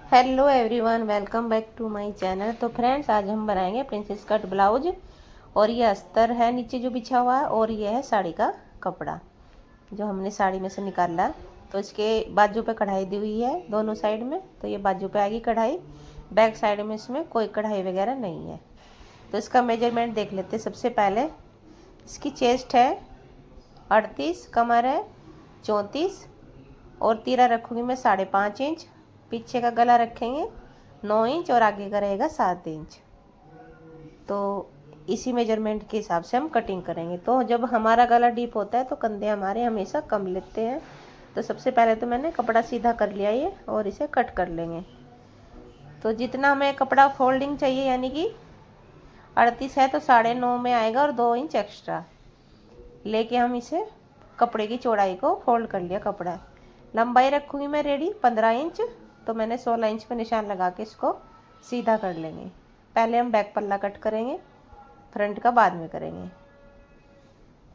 Hello everyone, welcome back to my channel. तो friends, आज हम बनाएंगे प्रिंसेस कट ब्लाउज। और ये अस्तर है नीचे जो बिछा हुआ है, और ये है साड़ी का कपड़ा जो हमने साड़ी में से निकाला है। तो इसके बाजू पे कढ़ाई दी हुई है दोनों साइड में। तो ये बाजू पे आएगी कढ़ाई, बैक साइड में इसमें कोई कढ़ाई वगैरह नहीं है। तो इसका मेजरमेंट देख लेते हैं। सबसे पहले इसकी चेस्ट है 38, कमर है 34, और तीरा रखूँगी मैं 5.5 इंच। पीछे का गला रखेंगे 9 इंच और आगे का रहेगा 7 इंच। तो इसी मेजरमेंट के हिसाब से हम कटिंग करेंगे। तो जब हमारा गला डीप होता है तो कंधे हमारे हमेशा कम लेते हैं। तो सबसे पहले तो मैंने कपड़ा सीधा कर लिया ये, और इसे कट कर लेंगे। तो जितना हमें कपड़ा फोल्डिंग चाहिए, यानी कि 38 है तो 9.5 में आएगा, और 2 इंच एक्स्ट्रा लेके हम इसे कपड़े की चौड़ाई को फोल्ड कर लिया। कपड़ा लंबाई रखूँगी मैं रेडी 15 इंच। तो मैंने 16 इंच पे निशान लगा के इसको सीधा कर लेंगे। पहले हम बैक पल्ला कट करेंगे, फ्रंट का बाद में करेंगे।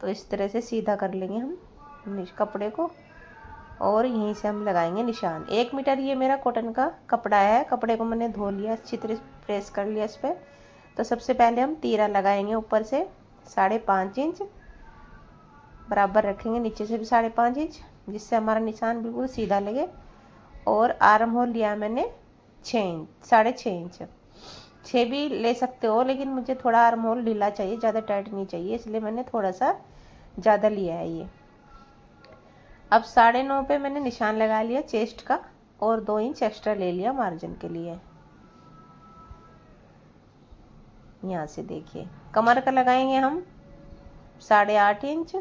तो इस तरह से सीधा कर लेंगे हम कपड़े को, और यहीं से हम लगाएंगे निशान। 1 मीटर ये मेरा कॉटन का कपड़ा है। कपड़े को मैंने धो लिया, अच्छी तरह प्रेस कर लिया इस पर। तो सबसे पहले हम तीरा लगाएंगे ऊपर से 5.5 इंच बराबर रखेंगे, नीचे से भी 5.5 इंच, जिससे हमारा निशान बिल्कुल सीधा लगे। और आर्म होल लिया मैंने 6 इंच, 6.5 इंच। 6 भी ले सकते हो, लेकिन मुझे थोड़ा आर्म होल ढीला चाहिए, ज़्यादा टाइट नहीं चाहिए, इसलिए मैंने थोड़ा सा ज़्यादा लिया है ये। अब 9.5 पे मैंने निशान लगा लिया चेस्ट का, और 2 इंच एक्स्ट्रा ले लिया मार्जिन के लिए। यहाँ से देखिए, कमर का लगाएंगे हम 8.5 इंच,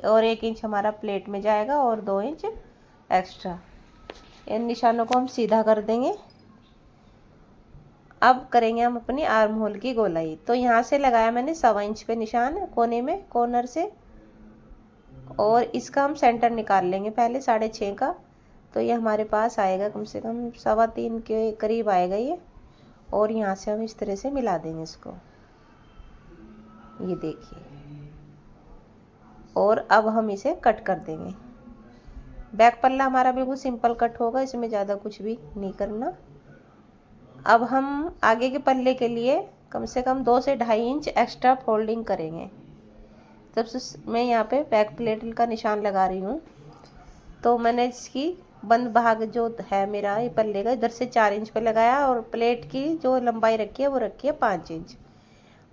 और 1 इंच हमारा प्लेट में जाएगा, और 2 इंच एक्स्ट्रा। इन निशानों को हम सीधा कर देंगे। अब करेंगे हम अपनी आर्म होल की गोलाई। तो यहाँ से लगाया मैंने 1.25 इंच पे निशान कोने में, कॉर्नर से, और इसका हम सेंटर निकाल लेंगे पहले 6.5 का। तो ये हमारे पास आएगा कम से कम 3.25 के करीब आएगा ये। और यहाँ से हम इस तरह से मिला देंगे इसको, ये देखिए। और अब हम इसे कट कर देंगे। बैक पल्ला हमारा बिल्कुल सिंपल कट होगा, इसमें ज़्यादा कुछ भी नहीं करना। अब हम आगे के पल्ले के लिए कम से कम 2 से 2.5 इंच एक्स्ट्रा फोल्डिंग करेंगे। तब से मैं यहाँ पे बैक प्लेट का निशान लगा रही हूँ। तो मैंने इसकी बंद भाग जो है मेरा ये पल्ले का, इधर से 4 इंच पे लगाया, और प्लेट की जो लंबाई रखी है वो रखी है 5 इंच।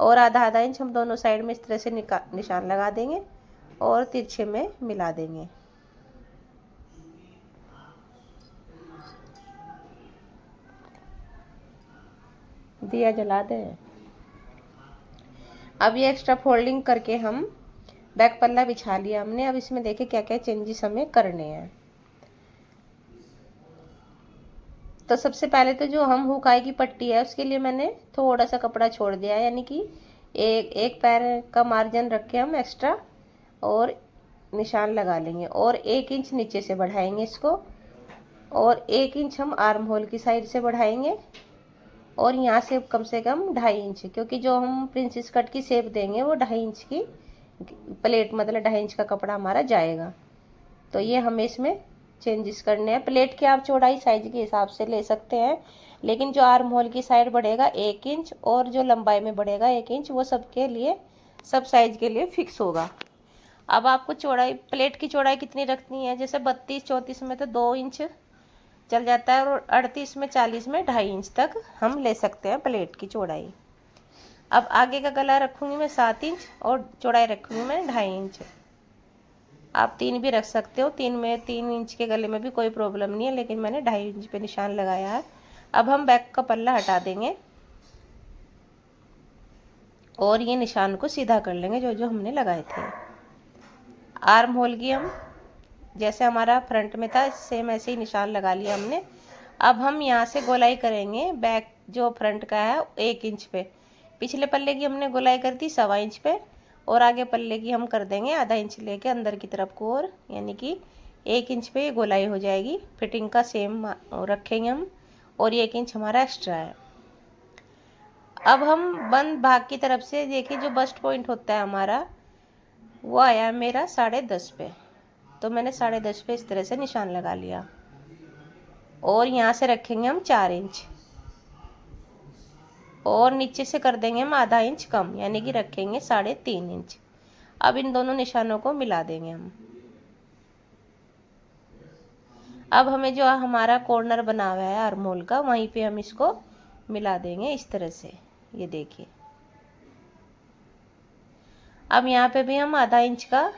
और आधा इंच हम दोनों साइड में इस तरह से निशान लगा देंगे, और तिरछे में मिला देंगे। दिया जला दे। अब ये एक्स्ट्रा फोल्डिंग करके हम बैक पल्ला बिछा लिया हमने। अब इसमें देखिए क्या क्या चेंजेस हमें करने हैं। तो सबसे पहले तो जो हम हुकाई की पट्टी है उसके लिए मैंने थोड़ा सा कपड़ा छोड़ दिया है, यानी कि एक पैर का मार्जिन रख के हम एक्स्ट्रा और निशान लगा लेंगे, और 1 इंच नीचे से बढ़ाएंगे इसको, और 1 इंच हम आर्म होल की साइड से बढ़ाएंगे, और यहाँ से कम से कम 2.5 इंच, क्योंकि जो हम प्रिंसेस कट की शेप देंगे वो 2.5 इंच की प्लेट, मतलब 2.5 इंच का कपड़ा हमारा जाएगा। तो ये हमें इसमें चेंजेस करने हैं। प्लेट की आप चौड़ाई साइज के हिसाब से ले सकते हैं, लेकिन जो आर्म होल की साइड बढ़ेगा 1 इंच, और जो लंबाई में बढ़ेगा 1 इंच, वो सबके लिए, सब साइज के लिए फिक्स होगा। अब आपको चौड़ाई, प्लेट की चौड़ाई कितनी रखनी है, जैसे 32-34 में तो 2 इंच चल जाता है, और 38 में 40 में 2.5 इंच तक हम ले सकते हैं प्लेट की चौड़ाई। अब आगे का गला रखूँगी मैं 7 इंच, और चौड़ाई रखूँगी मैं 2.5 इंच। आप 3 भी रख सकते हो, 3 इंच के गले में भी कोई प्रॉब्लम नहीं है, लेकिन मैंने 2.5 इंच पे निशान लगाया है। अब हम बैक का पल्ला हटा देंगे, और ये निशान को सीधा कर लेंगे जो जो हमने लगाए थे। आर्म होल की हम जैसे हमारा फ्रंट में था सेम ऐसे ही निशान लगा लिया हमने। अब हम यहाँ से गोलाई करेंगे बैक जो फ्रंट का है 1 इंच पे। पिछले पल्ले की हमने गोलाई कर दी 1.25 इंच पे, और आगे पल्ले की हम कर देंगे आधा इंच लेके अंदर की तरफ को, और यानी कि 1 इंच पे गोलाई हो जाएगी। फिटिंग का सेम रखेंगे हम, और 1 इंच हमारा एक्स्ट्रा है। अब हम बंद भाग की तरफ से देखिए, जो बस्ट पॉइंट होता है हमारा वो आया मेरा 10.5 पे। तो मैंने 10.5 पे इस तरह से निशान लगा लिया। और यहाँ से रखेंगे हम 4 इंच और नीचे से कर देंगे हम आधा इंच कम, यानी कि रखेंगे 3.5 इंच। अब इन दोनों निशानों को मिला देंगे हम। अब हमें जो हमारा कॉर्नर बना हुआ है आर्म होल का, वहीं पे हम इसको मिला देंगे इस तरह से। ये देखिए, अब यहाँ पे भी हम आधा इंच का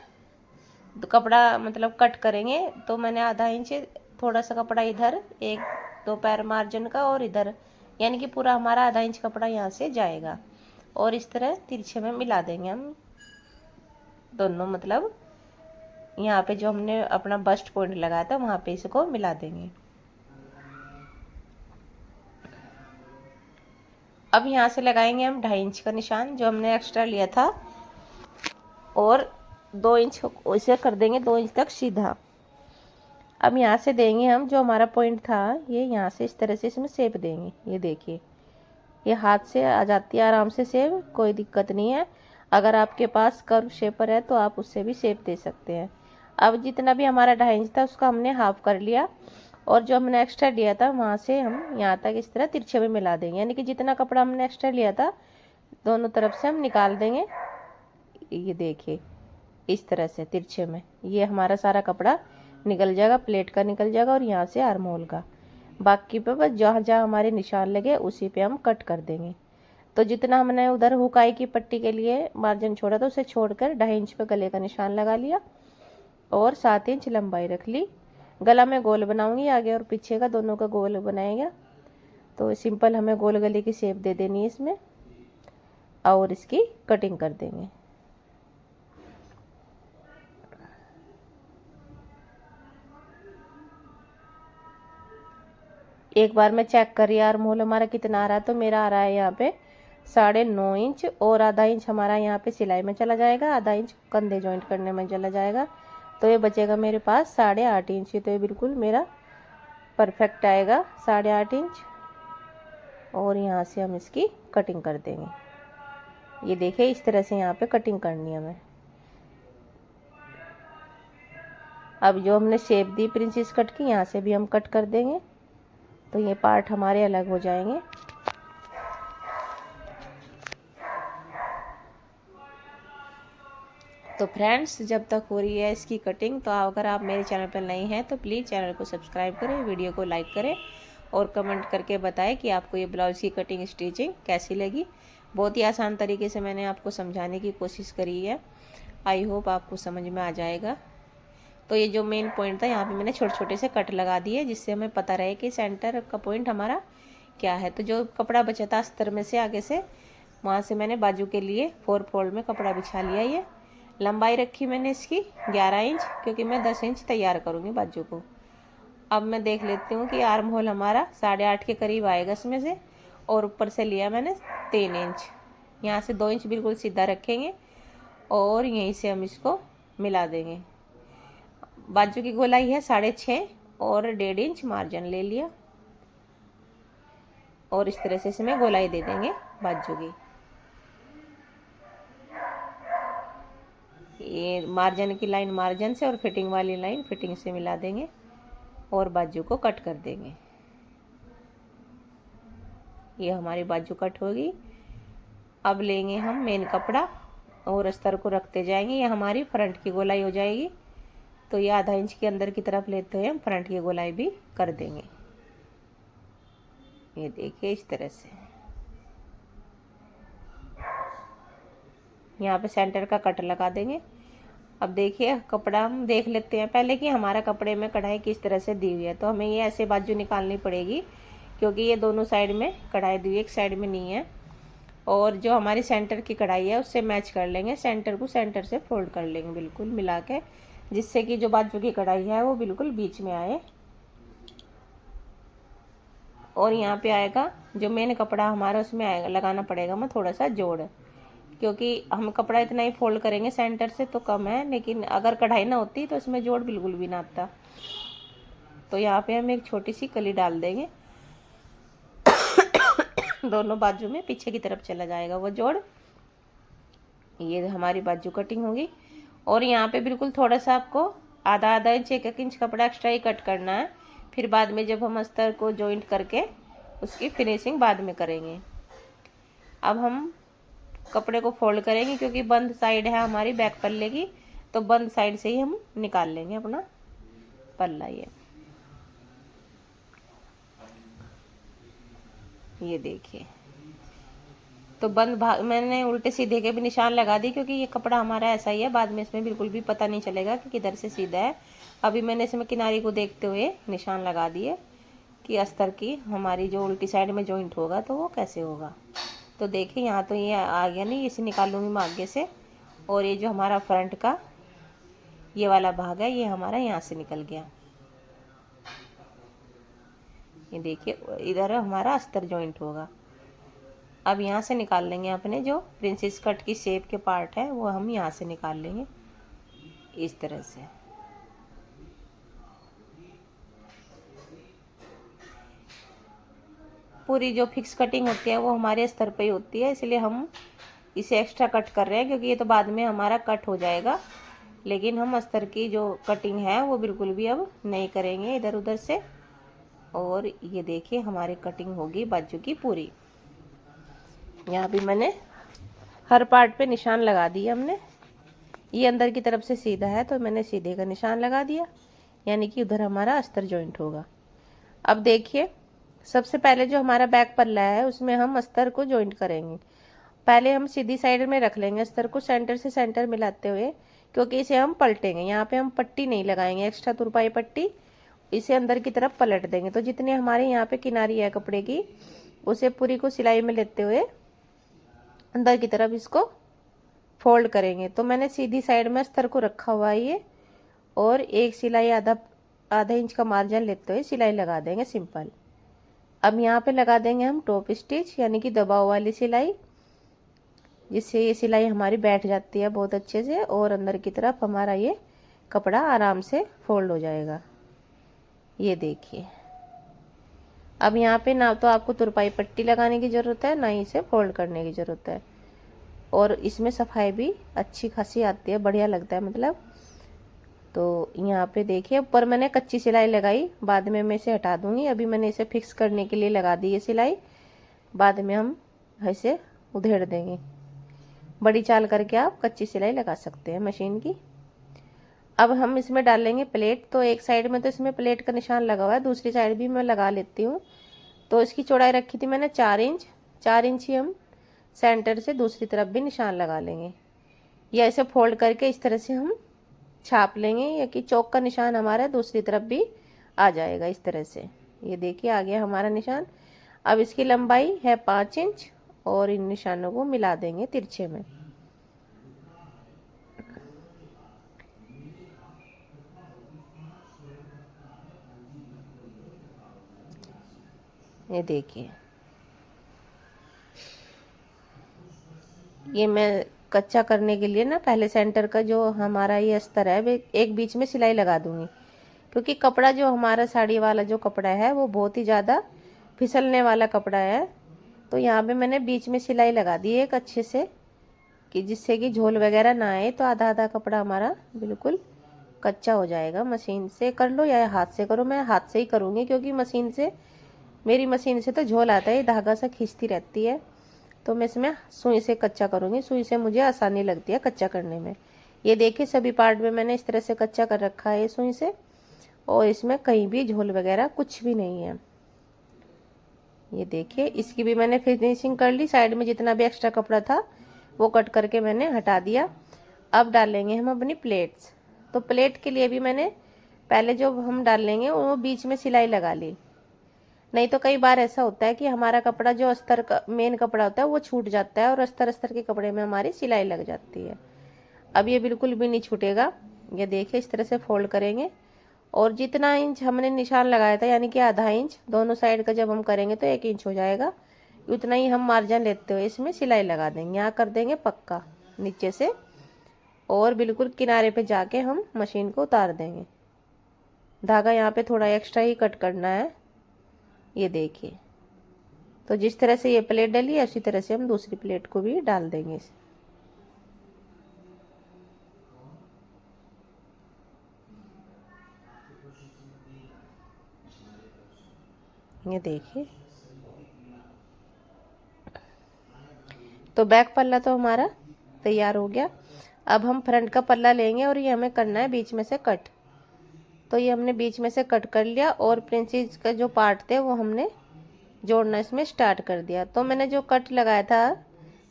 कपड़ा मतलब कट करेंगे। तो मैंने आधा इंच, थोड़ा सा कपड़ा इधर, 1-2 पैर मार्जिन का, और इधर, यानी कि पूरा हमारा आधा इंच कपड़ा यहाँ से जाएगा। और इस तरह तिरछे में मिला देंगे हम दोनों, मतलब यहाँ पे जो हमने अपना बस्ट पॉइंट लगाया था वहाँ पे इसको मिला देंगे। अब यहाँ से लगाएंगे हम 2.5 इंच का निशान जो हमने एक्स्ट्रा लिया था, और 2 इंच इसे कर देंगे 2 इंच तक सीधा। अब यहाँ से देंगे हम जो हमारा पॉइंट था, ये यहाँ से इस तरह से इसमें शेप देंगे। ये देखिए, ये हाथ से आ जाती है आराम से शेप, कोई दिक्कत नहीं है। अगर आपके पास कर्व शेपर है तो आप उससे भी शेप दे सकते हैं। अब जितना भी हमारा 2.5 इंच था उसका हमने हाफ कर लिया, और जो हमने एक्स्ट्रा लिया था वहाँ से हम यहाँ तक इस तरह तिरछे में मिला देंगे, यानी कि जितना कपड़ा हमने एक्स्ट्रा लिया था दोनों तरफ से हम निकाल देंगे। ये देखिए, इस तरह से तिरछे में ये हमारा सारा कपड़ा निकल जाएगा, प्लेट का निकल जाएगा, और यहाँ से आर्म होल का। बाकी पे बस जहाँ जहाँ हमारे निशान लगे उसी पे हम कट कर देंगे। तो जितना हमने उधर हुकाई की पट्टी के लिए मार्जिन छोड़ा था उसे छोड़कर 2.5 इंच पे गले का निशान लगा लिया, और 7 इंच लंबाई रख ली। गला में गोल बनाऊंगी, आगे और पीछे का दोनों का गोल बनाएगा। तो सिंपल हमें गोल गले की शेप दे देनी है इसमें, और इसकी कटिंग कर देंगे। एक बार मैं चेक कर रही आर्म होल हमारा कितना आ रहा है, तो मेरा आ रहा है यहाँ पे 9.5 इंच, और आधा इंच हमारा यहाँ पे सिलाई में चला जाएगा, आधा इंच कंधे जॉइंट करने में चला जाएगा। तो ये बचेगा मेरे पास 8.5 इंच। तो ये बिल्कुल मेरा परफेक्ट आएगा 8.5 इंच। और यहाँ से हम इसकी कटिंग कर देंगे। ये देखिए, इस तरह से यहाँ पे कटिंग करनी है हमें। अब जो हमने शेप दी प्रिंसेस कट की, यहाँ से भी हम कट कर देंगे, तो ये पार्ट हमारे अलग हो जाएंगे। तो फ्रेंड्स, जब तक हो रही है इसकी कटिंग, तो अगर आप मेरे चैनल पर नए हैं तो प्लीज़ चैनल को सब्सक्राइब करें, वीडियो को लाइक करें, और कमेंट करके बताएं कि आपको ये ब्लाउज़ की कटिंग स्टिचिंग कैसी लगी। बहुत ही आसान तरीके से मैंने आपको समझाने की कोशिश करी है। आई होप आपको समझ में आ जाएगा। तो ये जो मेन पॉइंट था, यहाँ पे मैंने छोटे छोटे से कट लगा दिए, जिससे हमें पता रहे कि सेंटर का पॉइंट हमारा क्या है। तो जो कपड़ा बचा था अस्तर में से आगे से, वहाँ से मैंने बाजू के लिए 4 फोल्ड में कपड़ा बिछा लिया। ये लंबाई रखी मैंने इसकी 11 इंच, क्योंकि मैं 10 इंच तैयार करूँगी बाजू को। अब मैं देख लेती हूँ कि आर्म होल हमारा 8.5 के करीब आएगा इसमें से, और ऊपर से लिया मैंने 3 इंच। यहाँ से 2 इंच बिल्कुल सीधा रखेंगे, और यहीं से हम इसको मिला देंगे। बाजू की गोलाई है 6.5, और 1.5 इंच मार्जिन ले लिया, और इस तरह से इसमें गोलाई दे देंगे बाजू की। ये मार्जिन की लाइन मार्जिन से, और फिटिंग वाली लाइन फिटिंग से मिला देंगे, और बाजू को कट कर देंगे। ये हमारी बाजू कट होगी। अब लेंगे हम मेन कपड़ा, और अस्तर को रखते जाएंगे। ये हमारी फ्रंट की गोलाई हो जाएगी। तो ये आधा इंच के अंदर की तरफ लेते हुए हम फ्रंट की गोलाई भी कर देंगे। ये देखिए, इस तरह से यहाँ पे सेंटर का कट लगा देंगे। अब देखिए, कपड़ा हम देख लेते हैं पहले कि हमारा कपड़े में कढ़ाई किस तरह से दी हुई है। तो हमें ये ऐसे बाजू निकालनी पड़ेगी, क्योंकि ये दोनों साइड में कढ़ाई दी हुई, एक साइड में नहीं है। और जो हमारी सेंटर की कढ़ाई है उससे मैच कर लेंगे, सेंटर को सेंटर से फोल्ड कर लेंगे बिल्कुल मिला के, जिससे कि जो बाजू की कढ़ाई है वो बिल्कुल बीच में आए। और यहाँ पे आएगा जो मेन कपड़ा हमारा, उसमें आएगा लगाना पड़ेगा हमें थोड़ा सा जोड़, क्योंकि हम कपड़ा इतना ही फोल्ड करेंगे सेंटर से तो कम है, लेकिन अगर कढ़ाई ना होती तो इसमें जोड़ बिल्कुल भी ना आता। तो यहाँ पे हम एक छोटी सी कली डाल देंगे, दोनों बाजू में पीछे की तरफ चला जाएगा वो जोड़। ये हमारी बाजू कटिंग होगी। और यहाँ पे बिल्कुल थोड़ा सा आपको आधा इंच 1 इंच कपड़ा एक्स्ट्रा ही कट करना है, फिर बाद में जब हम अस्तर को जॉइंट करके उसकी फिनिशिंग बाद में करेंगे। अब हम कपड़े को फोल्ड करेंगे क्योंकि बंद साइड है हमारी बैक पल्ले की, तो बंद साइड से ही हम निकाल लेंगे अपना पल्ला। ये देखिए, तो बंद भाग मैंने उल्टे सीधे के भी निशान लगा दिए क्योंकि ये कपड़ा हमारा ऐसा ही है, बाद में इसमें बिल्कुल भी पता नहीं चलेगा कि किधर से सीधा है। अभी मैंने इसमें किनारे को देखते हुए निशान लगा दिए कि अस्तर की हमारी जो उल्टी साइड में जॉइंट होगा तो वो कैसे होगा। तो देखिए यहाँ तो ये आ गया नहीं, इसे निकालूंगी मैं आगे से, और ये जो हमारा फ्रंट का ये वाला भाग है ये हमारा यहाँ से निकल गया। ये देखिए इधर हमारा अस्तर जॉइंट होगा। अब यहाँ से निकाल लेंगे अपने जो प्रिंसेस कट की शेप के पार्ट है वो हम यहाँ से निकाल लेंगे इस तरह से। पूरी जो फिक्स कटिंग होती है वो हमारे अस्तर पे ही होती है, इसलिए हम इसे एक्स्ट्रा कट कर रहे हैं क्योंकि ये तो बाद में हमारा कट हो जाएगा। लेकिन हम अस्तर की जो कटिंग है वो बिल्कुल भी अब नहीं करेंगे इधर उधर से। और ये देखिए हमारी कटिंग होगी बाजू की पूरी। यहाँ भी मैंने हर पार्ट पे निशान लगा दिया हमने। ये अंदर की तरफ से सीधा है तो मैंने सीधे का निशान लगा दिया, यानी कि उधर हमारा अस्तर जॉइंट होगा। अब देखिए सबसे पहले जो हमारा बैक पल्ला है उसमें हम अस्तर को जॉइंट करेंगे। पहले हम सीधी साइड में रख लेंगे अस्तर को सेंटर से सेंटर मिलाते हुए, क्योंकि इसे हम पलटेंगे। यहाँ पे हम पट्टी नहीं लगाएंगे, एक्स्ट्रा तुरपाई पट्टी, इसे अंदर की तरफ पलट देंगे। तो जितने हमारे यहाँ पे किनारी है कपड़े की उसे पूरी को सिलाई में लेते हुए अंदर की तरफ इसको फोल्ड करेंगे। तो मैंने सीधी साइड में अस्तर को रखा हुआ है ये, और एक सिलाई आधा इंच का मार्जिन लेते हुए सिलाई लगा देंगे सिंपल। अब यहाँ पे लगा देंगे हम टॉप स्टिच, यानी कि दबाव वाली सिलाई, जिससे ये सिलाई हमारी बैठ जाती है बहुत अच्छे से और अंदर की तरफ हमारा ये कपड़ा आराम से फोल्ड हो जाएगा। ये देखिए अब यहाँ पे ना तो आपको तुरपाई पट्टी लगाने की ज़रूरत है ना ही इसे फोल्ड करने की ज़रूरत है, और इसमें सफाई भी अच्छी खासी आती है, बढ़िया लगता है मतलब। तो यहाँ पे देखिए ऊपर मैंने कच्ची सिलाई लगाई, बाद में मैं इसे हटा दूंगी। अभी मैंने इसे फिक्स करने के लिए लगा दी है सिलाई, बाद में हम इसे उधेड़ देंगे। बड़ी चाल करके आप कच्ची सिलाई लगा सकते हैं मशीन की। अब हम इसमें डालेंगे प्लेट। तो एक साइड में तो इसमें प्लेट का निशान लगा हुआ है, दूसरी साइड भी मैं लगा लेती हूँ। तो इसकी चौड़ाई रखी थी मैंने 4 इंच, 4 इंच ही हम सेंटर से दूसरी तरफ भी निशान लगा लेंगे, या इसे फोल्ड करके इस तरह से हम छाप लेंगे, या कि चौक का निशान हमारा दूसरी तरफ भी आ जाएगा इस तरह से। ये देखिए आ गया हमारा निशान। अब इसकी लंबाई है 5 इंच और इन निशानों को मिला देंगे तिरछे में। ये देखिए ये मैं कच्चा करने के लिए ना पहले सेंटर का जो हमारा ये अस्तर है वे एक बीच में सिलाई लगा दूंगी, क्योंकि कपड़ा जो हमारा साड़ी वाला जो कपड़ा है वो बहुत ही ज़्यादा फिसलने वाला कपड़ा है। तो यहाँ पे मैंने बीच में सिलाई लगा दी है एक अच्छे से, कि जिससे कि झोल वगैरह ना आए। तो आधा आधा कपड़ा हमारा बिल्कुल कच्चा हो जाएगा। मशीन से कर लो या हाथ से करो, मैं हाथ से ही करूँगी क्योंकि मेरी मशीन से तो झोल आता है, धागा सा खींचती रहती है। तो मैं इसमें सुई से कच्चा करूँगी, सुई से मुझे आसानी लगती है कच्चा करने में। ये देखिए सभी पार्ट में मैंने इस तरह से कच्चा कर रखा है सुई से, और इसमें कहीं भी झोल वगैरह कुछ भी नहीं है। ये देखिए इसकी भी मैंने फिनिशिंग कर ली, साइड में जितना भी एक्स्ट्रा कपड़ा था वो कट करके मैंने हटा दिया। अब डालेंगे हम अपनी प्लेट्स। तो प्लेट के लिए भी मैंने पहले जो हम डालेंगे वो बीच में सिलाई लगा ली। नहीं तो कई बार ऐसा होता है कि हमारा कपड़ा जो अस्तर का मेन कपड़ा होता है वो छूट जाता है और अस्तर अस्तर के कपड़े में हमारी सिलाई लग जाती है। अब ये बिल्कुल भी नहीं छूटेगा। ये देखिए इस तरह से फोल्ड करेंगे, और जितना इंच हमने निशान लगाया था यानी कि आधा इंच दोनों साइड का जब हम करेंगे तो 1 इंच हो जाएगा, उतना ही हम मार्जिन लेते हुए इसमें सिलाई लगा देंगे। यहाँ कर देंगे पक्का नीचे से, और बिल्कुल किनारे पे जाके हम मशीन को उतार देंगे। धागा यहाँ पे थोड़ा एक्स्ट्रा ही कट करना है। ये देखिए तो जिस तरह से ये प्लेट डली है उसी तरह से हम दूसरी प्लेट को भी डाल देंगे। ये देखिए, तो बैक पल्ला तो हमारा तैयार हो गया। अब हम फ्रंट का पल्ला लेंगे और ये हमें करना है बीच में से कट। तो ये हमने बीच में से कट कर लिया और प्रिंसेस का जो पार्ट थे वो हमने जोड़ना इसमें स्टार्ट कर दिया। तो मैंने जो कट लगाया था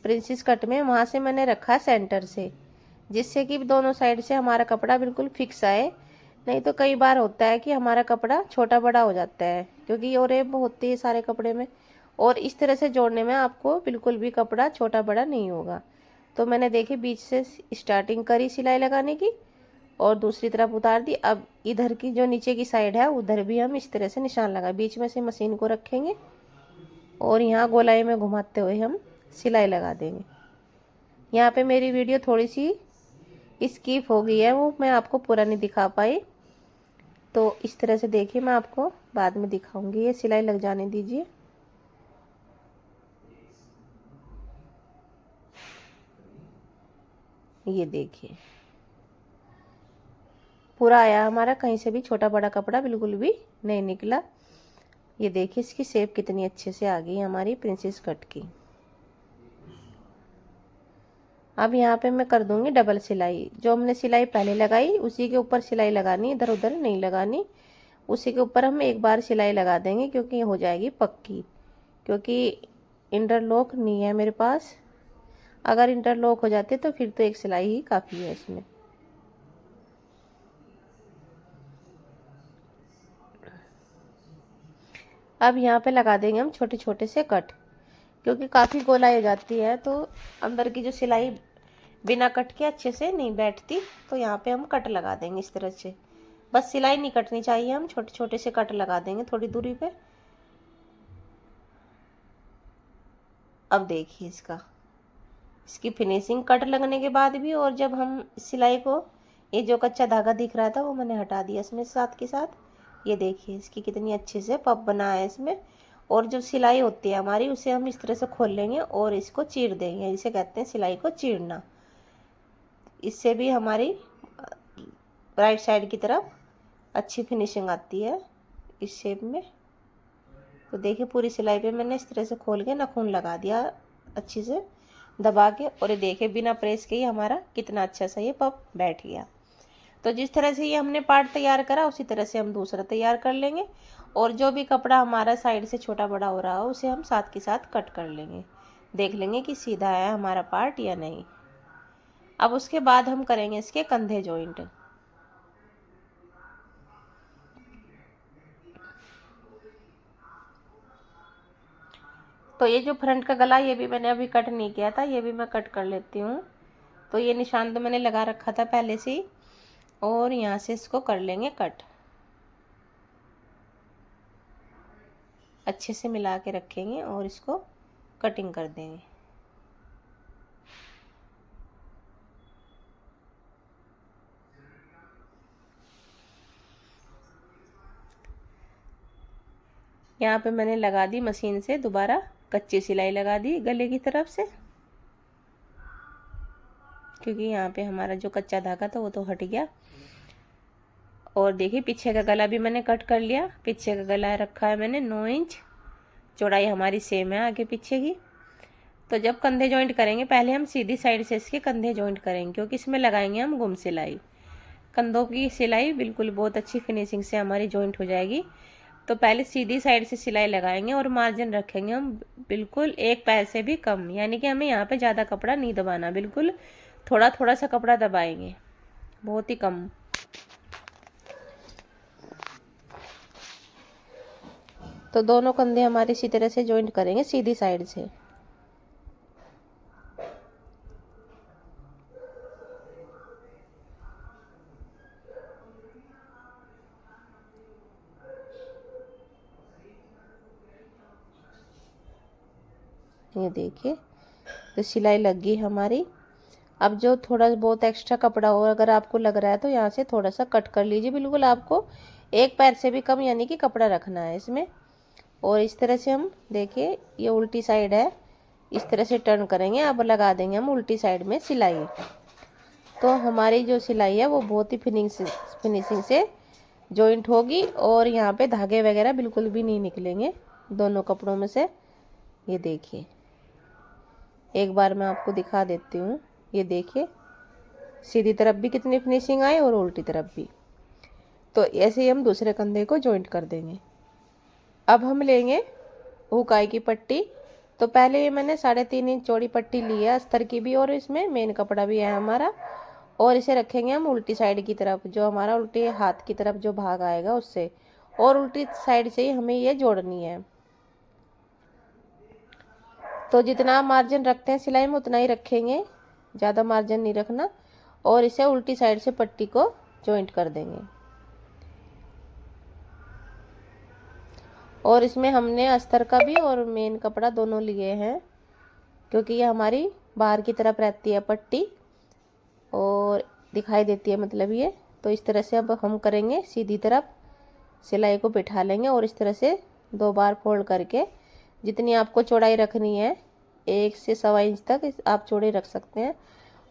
प्रिंसेस कट में, वहाँ से मैंने रखा सेंटर से, जिससे कि दोनों साइड से हमारा कपड़ा बिल्कुल फिक्स आए। नहीं तो कई बार होता है कि हमारा कपड़ा छोटा बड़ा हो जाता है, क्योंकि और रेब होती है सारे कपड़े में। और इस तरह से जोड़ने में आपको बिल्कुल भी कपड़ा छोटा बड़ा नहीं होगा। तो मैंने देखी बीच से स्टार्टिंग करी सिलाई लगाने की और दूसरी तरफ उतार दी। अब इधर की जो नीचे की साइड है उधर भी हम इस तरह से निशान लगा, बीच में से मशीन को रखेंगे और यहाँ गोलाई में घुमाते हुए हम सिलाई लगा देंगे। यहाँ पे मेरी वीडियो थोड़ी सी स्किप हो गई है, वो मैं आपको पूरा नहीं दिखा पाई। तो इस तरह से देखिए, मैं आपको बाद में दिखाऊंगी। ये सिलाई लग जाने दीजिए। ये देखिए पूरा आया हमारा, कहीं से भी छोटा बड़ा कपड़ा बिल्कुल भी नहीं निकला। ये देखिए इसकी शेप कितनी अच्छे से आ गई हमारी प्रिंसेस कट की। अब यहाँ पे मैं कर दूंगी डबल सिलाई। जो हमने सिलाई पहले लगाई उसी के ऊपर सिलाई लगानी, इधर उधर नहीं लगानी। उसी के ऊपर हम एक बार सिलाई लगा देंगे, क्योंकि ये हो जाएगी पक्की। क्योंकि इंटरलॉक नहीं है मेरे पास, अगर इंटरलॉक हो जाते तो फिर तो एक सिलाई ही काफ़ी है इसमें। अब यहाँ पे लगा देंगे हम छोटे छोटे से कट, क्योंकि काफ़ी गोलाई हो जाती है तो अंदर की जो सिलाई बिना कट के अच्छे से नहीं बैठती। तो यहाँ पे हम कट लगा देंगे इस तरह से। बस सिलाई नहीं कटनी चाहिए, हम छोटे छोटे से कट लगा देंगे थोड़ी दूरी पे। अब देखिए इसकी फिनिशिंग कट लगने के बाद भी। और जब हम सिलाई को, ये जो कच्चा धागा दिख रहा था वो मैंने हटा दिया इसमें साथ के साथ। ये देखिए इसकी कितनी अच्छे से पफ बना है इसमें। और जो सिलाई होती है हमारी उसे हम इस तरह से खोल लेंगे और इसको चीर देंगे, इसे कहते हैं सिलाई को चीरना। इससे भी हमारी राइट साइड की तरफ अच्छी फिनिशिंग आती है इस शेप में। तो देखिए पूरी सिलाई पे मैंने इस तरह से खोल के नाखून लगा दिया अच्छी से दबा के। और ये देखिए बिना प्रेस के ही हमारा कितना अच्छा सा ये पफ बैठ गया। तो जिस तरह से ये हमने पार्ट तैयार करा उसी तरह से हम दूसरा तैयार कर लेंगे। और जो भी कपड़ा हमारा साइड से छोटा बड़ा हो रहा हो उसे हम साथ के साथ कट कर लेंगे, देख लेंगे कि सीधा है हमारा पार्ट या नहीं। अब उसके बाद हम करेंगे इसके कंधे जॉइंट। तो ये जो फ्रंट का गला, ये भी मैंने अभी कट नहीं किया था, ये भी मैं कट कर लेती हूँ। तो ये निशान तो मैंने लगा रखा था पहले से ही, और यहाँ से इसको कर लेंगे कट। अच्छे से मिला के रखेंगे और इसको कटिंग कर देंगे। यहाँ पे मैंने लगा दी मशीन से दोबारा कच्ची सिलाई लगा दी गले की तरफ से, क्योंकि यहाँ पे हमारा जो कच्चा धागा था वो तो हट गया। और देखिए पीछे का गला भी मैंने कट कर लिया। पीछे का गला रखा है मैंने 9 इंच, चौड़ाई हमारी सेम है आगे पीछे की। तो जब कंधे जॉइंट करेंगे पहले हम सीधी साइड से इसके कंधे जॉइंट करेंगे, क्योंकि इसमें लगाएंगे हम गुम सिलाई। कंधों की सिलाई बिल्कुल बहुत अच्छी फिनिशिंग से हमारी जॉइंट हो जाएगी। तो पहले सीधी साइड से सिलाई लगाएंगे और मार्जिन रखेंगे हम बिल्कुल 1 पैर से भी कम, यानी कि हमें यहाँ पे ज़्यादा कपड़ा नहीं दबाना, बिल्कुल थोड़ा थोड़ा सा कपड़ा दबाएंगे, बहुत ही कम। तो दोनों कंधे हमारे इसी तरह से जॉइंट करेंगे सीधी साइड से। ये देखिए तो सिलाई लग गई हमारी। अब जो थोड़ा बहुत एक्स्ट्रा कपड़ा हो अगर आपको लग रहा है तो यहाँ से थोड़ा सा कट कर लीजिए। बिल्कुल आपको 1 पैर से भी कम यानी कि कपड़ा रखना है इसमें। और इस तरह से हम देखिए ये उल्टी साइड है, इस तरह से टर्न करेंगे। अब लगा देंगे हम उल्टी साइड में सिलाई। तो हमारी जो सिलाई है वो बहुत ही फिनिशिंग से जॉइंट होगी और यहाँ पे धागे वगैरह बिल्कुल भी नहीं निकलेंगे। दोनों कपड़ों में से। ये देखिए, एक बार मैं आपको दिखा देती हूँ। ये देखिए, सीधी तरफ भी कितनी फिनिशिंग आई और उल्टी तरफ भी। तो ऐसे ही हम दूसरे कंधे को जॉइंट कर देंगे। अब हम लेंगे हुकाई की पट्टी। तो पहले ये मैंने 3.5 इंच चौड़ी पट्टी ली है अस्तर की भी, और इसमें मेन कपड़ा भी है हमारा। और इसे रखेंगे हम उल्टी साइड की तरफ, जो हमारा उल्टे हाथ की तरफ जो भाग आएगा उससे, और उल्टी साइड से ही हमें ये जोड़नी है। तो जितना मार्जिन रखते हैं सिलाई में उतना ही रखेंगे, ज़्यादा मार्जिन नहीं रखना। और इसे उल्टी साइड से पट्टी को जॉइंट कर देंगे। और इसमें हमने अस्तर का भी और मेन कपड़ा दोनों लिए हैं, क्योंकि ये हमारी बाहर की तरफ रहती है पट्टी और दिखाई देती है, मतलब ये। तो इस तरह से अब हम करेंगे, सीधी तरफ सिलाई को बिठा लेंगे और इस तरह से 2 बार फोल्ड करके जितनी आपको चौड़ाई रखनी है 1 से 1.25 इंच तक आप चौड़ाई रख सकते हैं।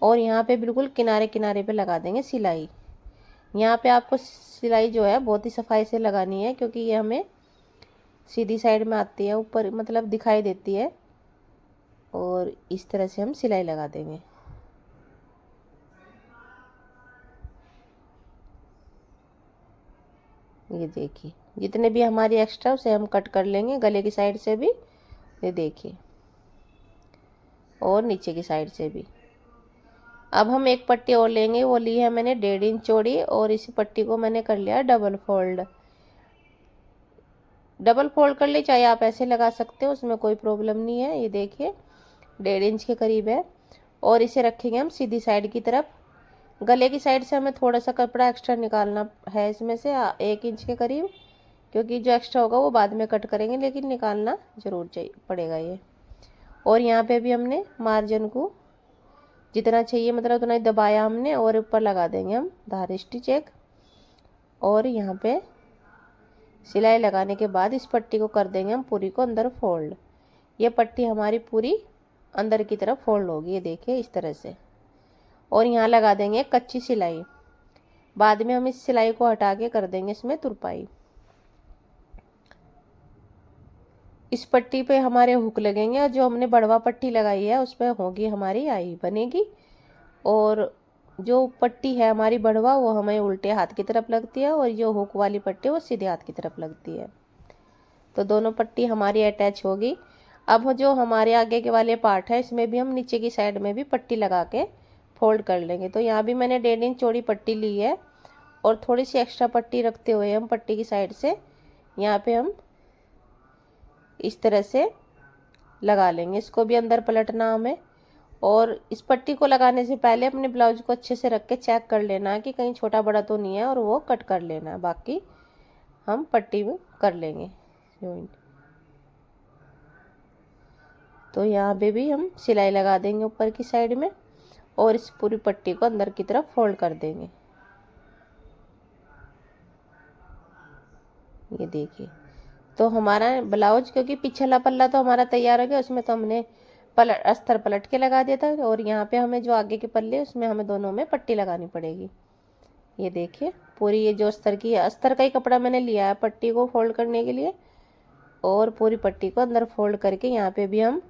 और यहाँ पे बिल्कुल किनारे किनारे पे लगा देंगे सिलाई। यहाँ पे आपको सिलाई जो है बहुत ही सफाई से लगानी है, क्योंकि ये हमें सीधी साइड में आती है, ऊपर मतलब दिखाई देती है। और इस तरह से हम सिलाई लगा देंगे। ये देखिए, जितने भी हमारी एक्स्ट्रा उसे हम कट कर लेंगे, गले की साइड से भी, ये देखिए, और नीचे की साइड से भी। अब हम एक पट्टी और लेंगे, वो ली है मैंने 1.5 इंच चौड़ी, और इस पट्टी को मैंने कर लिया डबल फोल्ड। डबल फोल्ड कर ले, चाहे आप ऐसे लगा सकते हो, उसमें कोई प्रॉब्लम नहीं है। ये देखिए 1.5 इंच के करीब है। और इसे रखेंगे हम सीधी साइड की तरफ। गले की साइड से हमें थोड़ा सा कपड़ा एक्स्ट्रा निकालना है, इसमें से 1 इंच के करीब, क्योंकि जो एक्स्ट्रा होगा वो बाद में कट करेंगे, लेकिन निकालना ज़रूर चाहिए पड़ेगा ये। और यहाँ पे भी हमने मार्जिन को जितना चाहिए मतलब उतना ही दबाया हमने, और ऊपर लगा देंगे हम धार स्टिच एक। और यहाँ पे सिलाई लगाने के बाद इस पट्टी को कर देंगे हम पूरी को अंदर फोल्ड। ये पट्टी हमारी पूरी अंदर की तरफ फोल्ड होगी, ये देखिए इस तरह से। और यहाँ लगा देंगे कच्ची सिलाई। बाद में हम इस सिलाई को हटा के कर देंगे इसमें तुरपाई। इस पट्टी पे हमारे हुक लगेंगे, और जो हमने बढ़वा पट्टी लगाई है उस पर होगी हमारी आई बनेगी। और जो पट्टी है हमारी बढ़वा वो हमें उल्टे हाथ की तरफ लगती है, और जो हुक वाली पट्टी वो सीधे हाथ की तरफ लगती है। तो दोनों पट्टी हमारी अटैच होगी। अब जो हमारे आगे के वाले पार्ट है इसमें भी हम नीचे की साइड में भी पट्टी लगा के फोल्ड कर लेंगे। तो यहाँ भी मैंने 1.5 इंच चौड़ी पट्टी ली है, और थोड़ी सी एक्स्ट्रा पट्टी रखते हुए हम पट्टी की साइड से यहाँ पे हम इस तरह से लगा लेंगे। इसको भी अंदर पलटना हमें। और इस पट्टी को लगाने से पहले अपने ब्लाउज को अच्छे से रख के चेक कर लेना है कि कहीं छोटा बड़ा तो नहीं है, और वो कट कर लेना है। बाकी हम पट्टी में कर लेंगे जॉइंट। तो यहाँ पे भी हम सिलाई लगा देंगे ऊपर की साइड में, और इस पूरी पट्टी को अंदर की तरफ फोल्ड कर देंगे। ये देखिए, तो हमारा ब्लाउज, क्योंकि पिछला पल्ला तो हमारा तैयार हो गया, उसमें तो हमने अस्तर पलट के लगा दिया था। और यहाँ पे हमें जो आगे के पल्ले उसमें हमें दोनों में पट्टी लगानी पड़ेगी। ये देखिए, पूरी ये जो अस्तर की है, अस्तर का ही कपड़ा मैंने लिया है पट्टी को फोल्ड करने के लिए। और पूरी पट्टी को अंदर फोल्ड करके यहाँ पे भी हम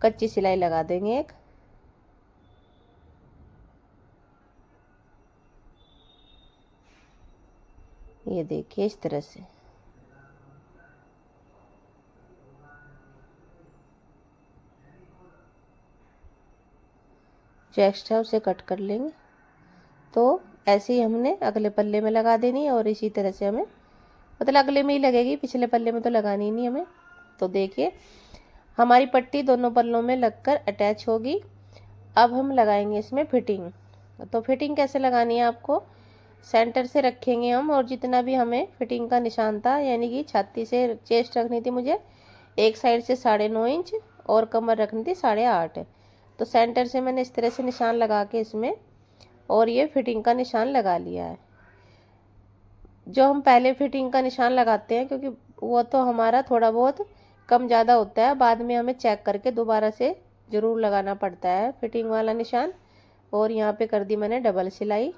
कच्ची सिलाई लगा देंगे एक। ये देखिए इस तरह से। जो एक्स्ट्रा उसे कट कर लेंगे। तो ऐसे ही हमने अगले पल्ले में लगा देनी है, और इसी तरह से हमें मतलब अगले में ही लगेगी, पिछले पल्ले में तो लगानी नहीं हमें। तो देखिए हमारी पट्टी दोनों पल्लों में लगकर अटैच होगी। अब हम लगाएंगे इसमें फिटिंग। तो फिटिंग कैसे लगानी है आपको, सेंटर से रखेंगे हम, और जितना भी हमें फिटिंग का निशान था, यानी कि छाती से चेस्ट रखनी थी मुझे एक साइड से 9.5 इंच, और कमर रखनी थी 8.5। तो सेंटर से मैंने इस तरह से निशान लगा के इसमें, और ये फिटिंग का निशान लगा लिया है। जो हम पहले फिटिंग का निशान लगाते हैं, क्योंकि वो तो हमारा थोड़ा बहुत कम ज़्यादा होता है, बाद में हमें चेक करके दोबारा से ज़रूर लगाना पड़ता है फिटिंग वाला निशान। और यहाँ पे कर दी मैंने डबल सिलाई।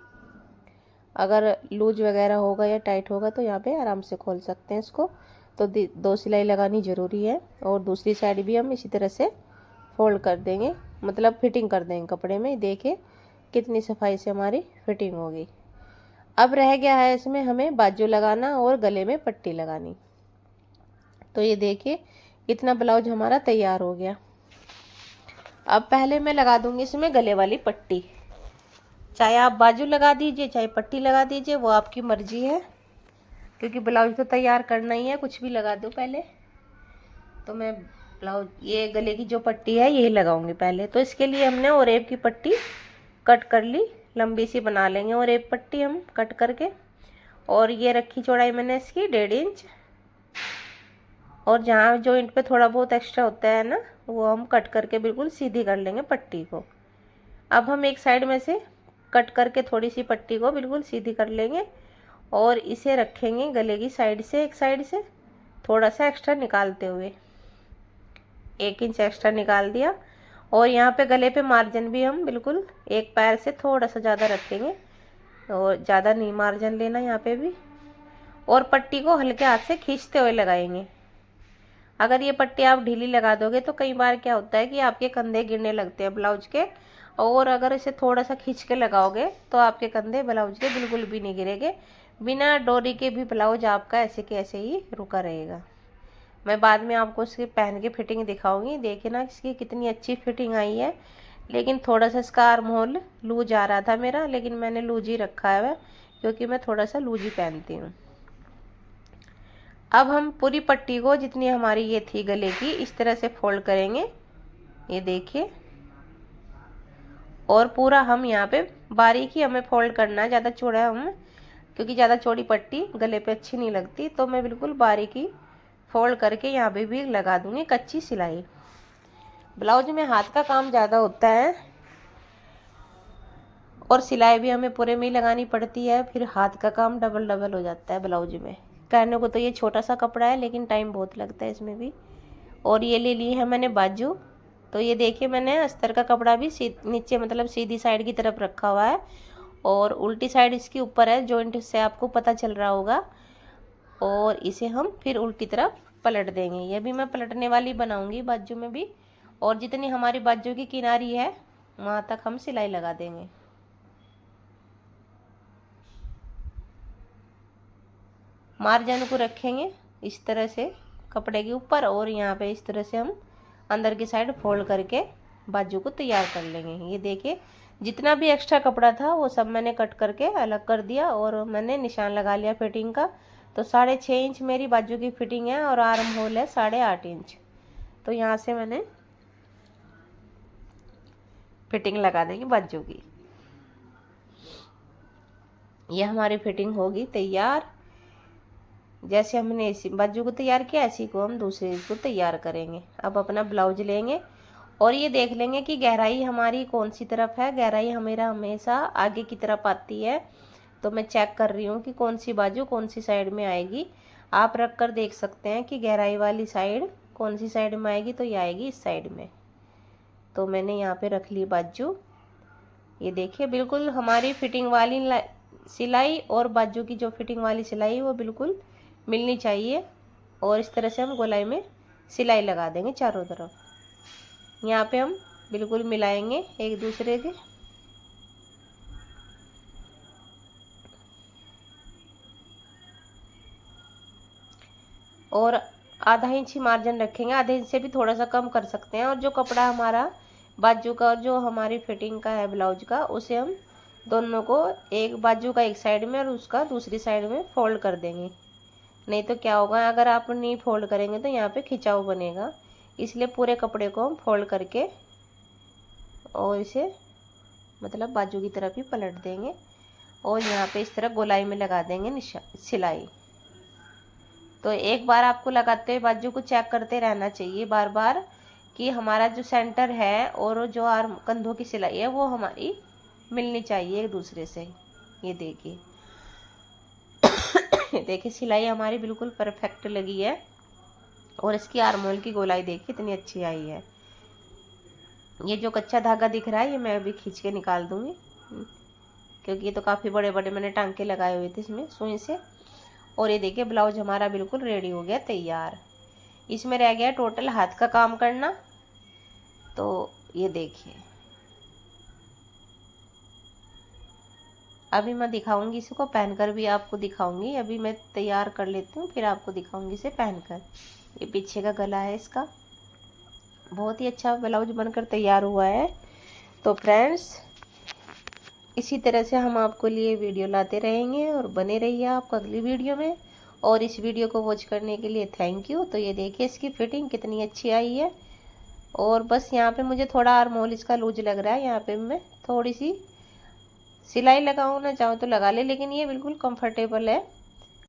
अगर लूज वगैरह होगा या टाइट होगा तो यहाँ पे आराम से खोल सकते हैं इसको। तो 2 सिलाई लगानी ज़रूरी है। और दूसरी साइड भी हम इसी तरह से फोल्ड कर देंगे, मतलब फिटिंग कर देंगे कपड़े में। देखिए कितनी सफाई से हमारी फिटिंग होगी। अब रह गया है इसमें हमें बाजू लगाना और गले में पट्टी लगानी। तो ये देखिए इतना ब्लाउज हमारा तैयार हो गया। अब पहले मैं लगा दूंगी इसमें गले वाली पट्टी। चाहे आप बाजू लगा दीजिए चाहे पट्टी लगा दीजिए, वो आपकी मर्जी है, क्योंकि ब्लाउज तो तैयार करना ही है। कुछ भी लगा दो पहले। तो मैं ब्लाउज ये गले की जो पट्टी है यही लगाऊंगी पहले। तो इसके लिए हमने ओरेब की पट्टी कट कर ली, लंबी सी बना लेंगे ओरेब पट्टी हम कट करके। और ये रखी चौड़ाई मैंने इसकी 1.5 इंच। और जहाँ जॉइंट पे थोड़ा बहुत एक्स्ट्रा होता है ना, वो हम कट करके बिल्कुल सीधी कर लेंगे पट्टी को। अब हम एक साइड में से कट करके थोड़ी सी पट्टी को बिल्कुल सीधी कर लेंगे और इसे रखेंगे गले की साइड से, एक साइड से थोड़ा सा एक्स्ट्रा निकालते हुए। 1 इंच एक्स्ट्रा निकाल दिया। और यहाँ पे गले पे मार्जिन भी हम बिल्कुल एक पैर से थोड़ा सा ज़्यादा रखेंगे, और ज़्यादा नहीं मार्जिन लेना यहाँ पे भी। और पट्टी को हल्के हाथ से खींचते हुए लगाएंगे। अगर ये पट्टी आप ढीली लगा दोगे तो कई बार क्या होता है कि आपके कंधे गिरने लगते हैं ब्लाउज के। और अगर इसे थोड़ा सा खींच के लगाओगे तो आपके कंधे ब्लाउज के बिल्कुल भी नहीं गिरेंगे। बिना डोरी के भी ब्लाउज आपका ऐसे के ऐसे ही रुका रहेगा। मैं बाद में आपको इसकी पहन के फिटिंग दिखाऊंगी। देखिए ना इसकी कितनी अच्छी फिटिंग आई है। लेकिन थोड़ा सा इसका आर्म होल लूज आ रहा था मेरा, लेकिन मैंने लूज ही रखा है क्योंकि मैं थोड़ा सा लूज ही पहनती हूँ। अब हम पूरी पट्टी को जितनी हमारी ये थी गले की इस तरह से फोल्ड करेंगे, ये देखिए। और पूरा हम यहाँ पे बारीकी हमें फोल्ड करना है, ज़्यादा चौड़ा हम, क्योंकि ज़्यादा चौड़ी पट्टी गले पे अच्छी नहीं लगती। तो मैं बिल्कुल बारीकी फोल्ड करके यहाँ पे भी लगा दूंगी कच्ची सिलाई। ब्लाउज में हाथ का काम ज़्यादा होता है और सिलाई भी हमें पूरे में ही लगानी पड़ती है, फिर हाथ का काम डबल डबल हो जाता है ब्लाउज में। कहने को तो ये छोटा सा कपड़ा है लेकिन टाइम बहुत लगता है इसमें भी। और ये ले ली है मैंने बाजू। तो ये देखिए मैंने अस्तर का कपड़ा भी नीचे मतलब सीधी साइड की तरफ रखा हुआ है और उल्टी साइड इसकी ऊपर है, जॉइंट से आपको पता चल रहा होगा। और इसे हम फिर उल्टी तरफ पलट देंगे। ये भी मैं पलटने वाली बनाऊंगी बाजू में भी। और जितनी हमारी बाजू की किनारी है वहाँ तक हम सिलाई लगा देंगे। मार्जिन को रखेंगे इस तरह से कपड़े के ऊपर और यहाँ पे इस तरह से हम अंदर की साइड फोल्ड करके बाजू को तैयार कर लेंगे। ये देखिए जितना भी एक्स्ट्रा कपड़ा था वो सब मैंने कट करके अलग कर दिया और मैंने निशान लगा लिया फिटिंग का। तो 6.5 इंच मेरी बाजू की फिटिंग है और आर्म होल है 8.5 इंच। तो यहाँ से मैंने फिटिंग लगा देंगे बाजू की। ये हमारी फिटिंग होगी तैयार। जैसे हमने इसी बाजू को तैयार किया ऐसी को हम दूसरे को तैयार करेंगे। अब अपना ब्लाउज लेंगे और ये देख लेंगे कि गहराई हमारी कौन सी तरफ है। गहराई हमेशा हमेशा आगे की तरफ आती है। तो मैं चेक कर रही हूँ कि कौन सी बाजू कौन सी साइड में आएगी। आप रख कर देख सकते हैं कि गहराई वाली साइड कौन सी साइड में आएगी। तो ये आएगी इस साइड में। तो मैंने यहाँ पे रख ली बाजू। ये देखिए बिल्कुल हमारी फिटिंग वाली सिलाई और बाजू की जो फिटिंग वाली सिलाई वो बिल्कुल मिलनी चाहिए। और इस तरह से हम गोलाई में सिलाई लगा देंगे चारों तरफ। यहाँ पे हम बिल्कुल मिलाएंगे एक दूसरे के। और आधा इंच ही मार्जिन रखेंगे, आधे इंच से भी थोड़ा सा कम कर सकते हैं। और जो कपड़ा हमारा बाजू का और जो हमारी फिटिंग का है ब्लाउज का, उसे हम दोनों को एक बाजू का एक साइड में और उसका दूसरी साइड में फोल्ड कर देंगे। नहीं तो क्या होगा, अगर आप नहीं फोल्ड करेंगे तो यहाँ पे खिंचाव बनेगा। इसलिए पूरे कपड़े को हम फोल्ड करके और इसे मतलब बाजू की तरफ ही पलट देंगे और यहाँ पे इस तरह गोलाई में लगा देंगे सिलाई। तो एक बार आपको लगाते हुए बाजू को चेक करते रहना चाहिए बार बार कि हमारा जो सेंटर है और जो आर्म कंधों की सिलाई है वो हमारी मिलनी चाहिए एक दूसरे से। ये देखिए देखिए सिलाई हमारी बिल्कुल परफेक्ट लगी है। और इसकी आर्म होल की गोलाई देखिए इतनी अच्छी आई है। ये जो कच्चा धागा दिख रहा है ये मैं अभी खींच के निकाल दूंगी, क्योंकि ये तो काफ़ी बड़े बड़े मैंने टांके लगाए हुए थे इसमें सुई से। और ये देखिए ब्लाउज हमारा बिल्कुल रेडी हो गया तैयार। इसमें रह गया टोटल हाथ का काम करना। तो ये देखिए अभी मैं दिखाऊंगी, इसको पहनकर भी आपको दिखाऊंगी। अभी मैं तैयार कर लेती हूँ फिर आपको दिखाऊंगी इसे पहनकर। ये पीछे का गला है इसका। बहुत ही अच्छा ब्लाउज बनकर तैयार हुआ है। तो फ्रेंड्स इसी तरह से हम आपको लिए वीडियो लाते रहेंगे और बने रहिए आप अगली वीडियो में। और इस वीडियो को वॉच करने के लिए थैंक यू। तो ये देखिए इसकी फिटिंग कितनी अच्छी आई है। और बस यहाँ पे मुझे थोड़ा आर्महोल इसका लूज लग रहा है, यहाँ पे मैं थोड़ी सी सिलाई लगाऊँ ना चाहूँ तो लगा ले, लेकिन ये बिल्कुल कंफर्टेबल है।